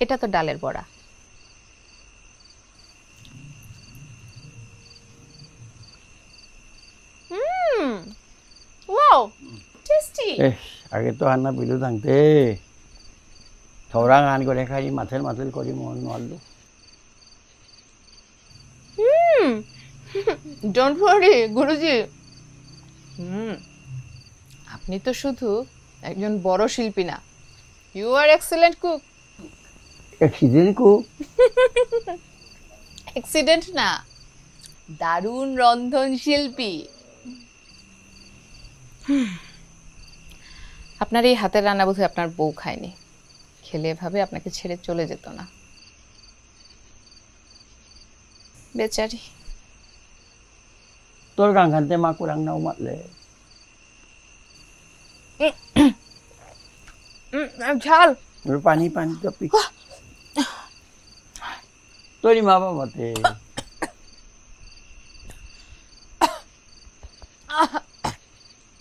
এটা তো ডালের বড়া। Wow, tasty. আগে তো আনা পিলু থাকতে থরা গান করে খাই মাথের মাথের করি মন নড়লো। ডোন্ট ওয়ারি গুরুজি। আপনি তো শুধু একজন বড় শিল্পী না, you are excellent cook. Accident cook? Accident না, দারুণ রন্ধন শিল্পী। আপনার এই হাতের রান্না বোধহয় আপনার বউ খায়নি, খেলে এভাবে আপনাকে ছেড়ে চলে যেত না। বেচারি। তোর গান খানতে মা কুরাং নাও মাতলে ঝাল। পানি পানি তো পি তোরই মা বাবাতে